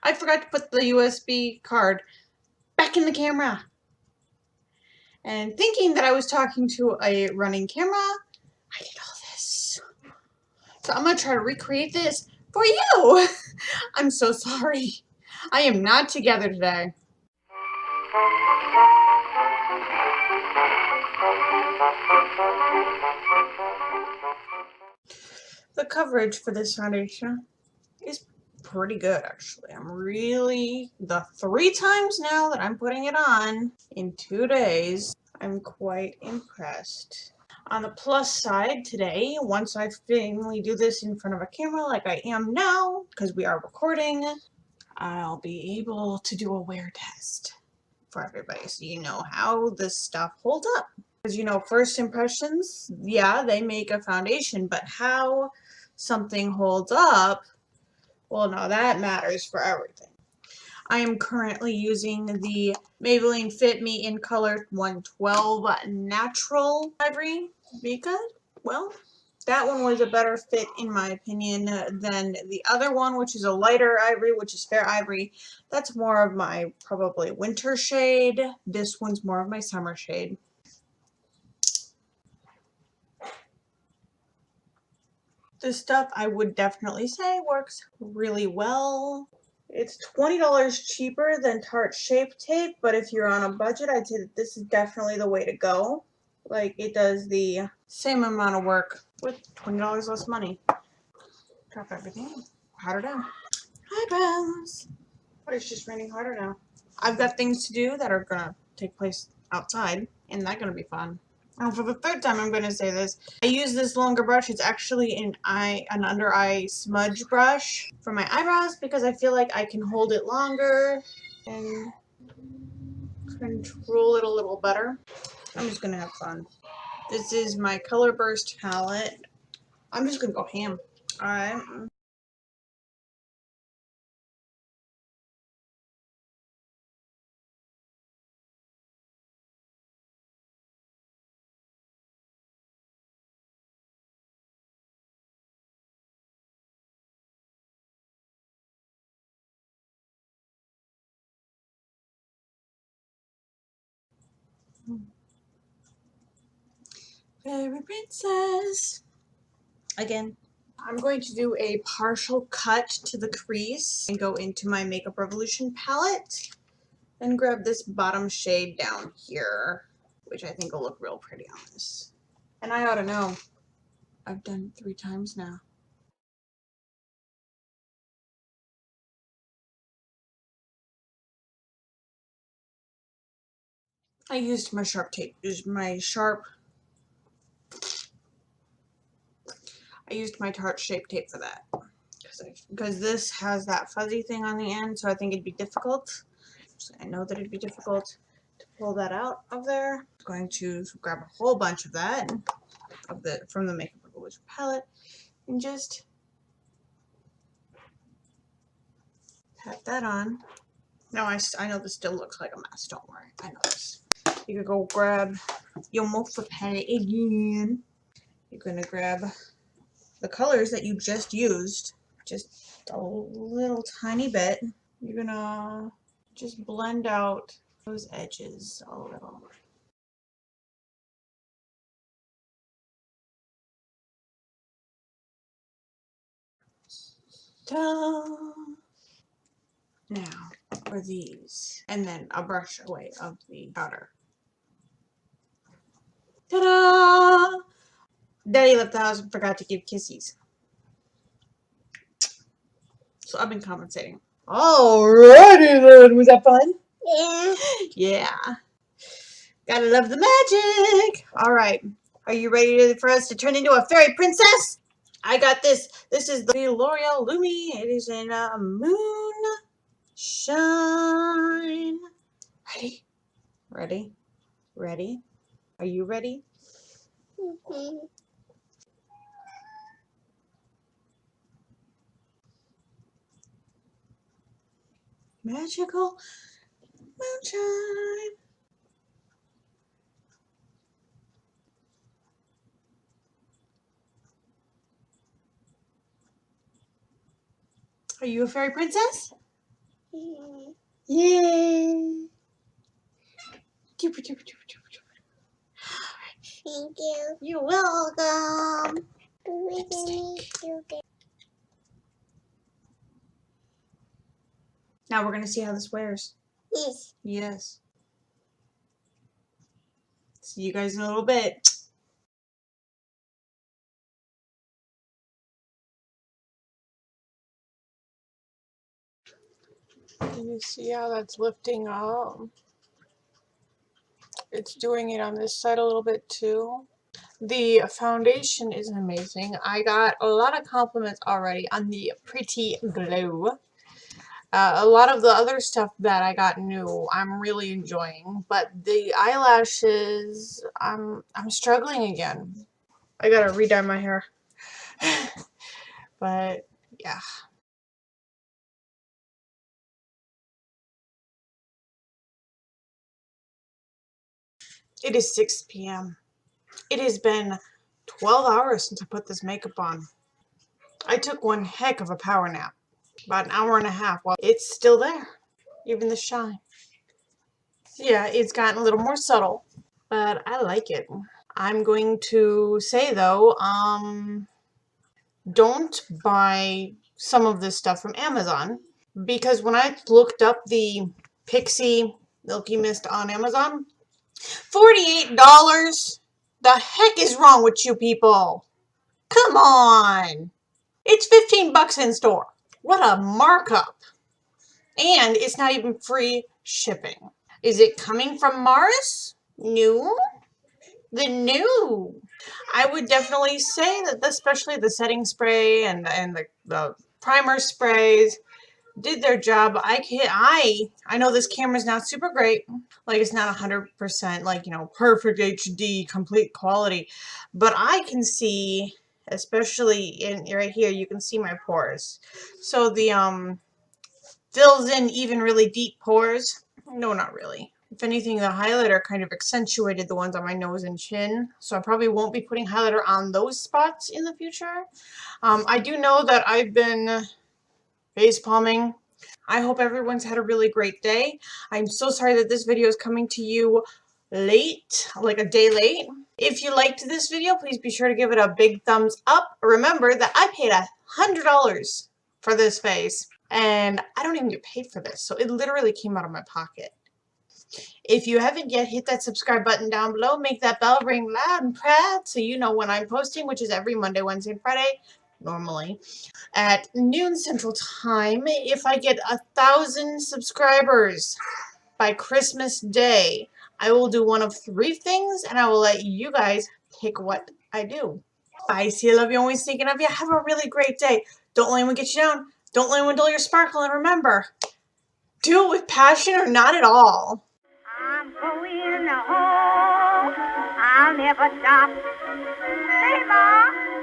I forgot to put the USB card back in the camera. And thinking that I was talking to a running camera, I did all this. So I'm going to try to recreate this for you. I'm so sorry. I am not together today. The coverage for this foundation is pretty good, actually. I'm really, the 3 times now that I'm putting it on in 2 days, I'm quite impressed. On the plus side today, once I finally do this in front of a camera like I am now, because we are recording, I'll be able to do a wear test for everybody so you know how this stuff holds up. Because, you know, first impressions, yeah, they make a foundation, but how something holds up, well, no, that matters for everything. I am currently using the Maybelline Fit Me in color 112 natural ivory because, well, that one was a better fit in my opinion than the other one, which is a lighter ivory, which is fair ivory. That's more of my probably winter shade. This one's more of my summer shade. This stuff I would definitely say works really well. It's $20 cheaper than Tarte Shape Tape, but if you're on a budget, I'd say that this is definitely the way to go. Like, it does the same amount of work with $20 less money. Drop everything. Powder down. Eyebrows. But it's just raining harder now. I've got things to do that are gonna take place outside, and that's gonna be fun. And for the 3rd time, I'm gonna say this. I use this longer brush. It's actually an under eye smudge brush for my eyebrows because I feel like I can hold it longer and control it a little better. I'm just gonna have fun. This is my Color Burst palette. I'm just gonna go ham. Alright. Fairy Princess. Again. I'm going to do a partial cut to the crease and go into my Makeup Revolution palette and grab this bottom shade down here, which I think will look real pretty on this. And I ought to know. I've done it 3 times now. I used my sharp tape. I used my Tarte Shape Tape for that. Because this has that fuzzy thing on the end, so I think it'd be difficult. So I know that it'd be difficult to pull that out of there. I'm going to grab a whole bunch of that from the Makeup Revolution palette and just pat that on. Now I know this still looks like a mess. Don't worry, I know this. You could go grab your Morphe palette again. You're gonna grab the colors that you just used, just a little tiny bit. You're gonna just blend out those edges a little. Ta-da! Now for these, and then I'll brush away of the powder. Ta-da! Daddy left the house and forgot to give kisses. So I've been compensating. Alrighty then, was that fun? Yeah. Yeah. Gotta love the magic. Alright, are you ready for us to turn into a fairy princess? I got this. This is the L'Oreal Lumi. It is in Moon Shine. Ready? Ready? Ready? Are you ready? Mm-hmm. Magical moonshine. Are you a fairy princess? Yay! Thank you. You're welcome. Now we're gonna see how this wears. Yes. Yes. See you guys in a little bit. Can you see how that's lifting up? It's doing it on this side a little bit too. The foundation is amazing. I got a lot of compliments already on the Pretty Glow. A lot of the other stuff that I got new, I'm really enjoying. But the eyelashes, I'm struggling again. I gotta redye my hair. But yeah. It is 6 p.m. It has been 12 hours since I put this makeup on. I took one heck of a power nap. About an hour and a half. Well, it's still there. Even the shine. Yeah, it's gotten a little more subtle. But I like it. I'm going to say though, don't buy some of this stuff from Amazon. Because when I looked up the Pixie Milky Mist on Amazon, $48? The heck is wrong with you people? Come on! It's 15 bucks in store. What a markup. And it's not even free shipping. Is it coming from Mars? No. The new. I would definitely say that especially the setting spray and the primer sprays did their job. I know this camera's not super great. Like it's not 100% like, you know, perfect HD complete quality, but I can see, especially in right here, you can see my pores. So the fills in even really deep pores. No, not really. If anything, the highlighter kind of accentuated the ones on my nose and chin, so I probably won't be putting highlighter on those spots in the future. I do know that I've been face palming. I hope everyone's had a really great day. I'm so sorry that this video is coming to you late, like a day late. If you liked this video, please be sure to give it a big thumbs up. Remember that I paid $100 for this face, and I don't even get paid for this, so it literally came out of my pocket. If you haven't yet, hit that subscribe button down below. Make that bell ring loud and proud so you know when I'm posting, which is every Monday, Wednesday, and Friday, normally, at noon Central Time. If I get 1,000 subscribers by Christmas Day, I will do one of 3 things, and I will let you guys pick what I do. Bye. See you, love you, always thinking of you. Have a really great day. Don't let anyone get you down. Don't let anyone dull your sparkle, and remember, do it with passion or not at all. I'm going home. I'll never stop. Hey, Ma.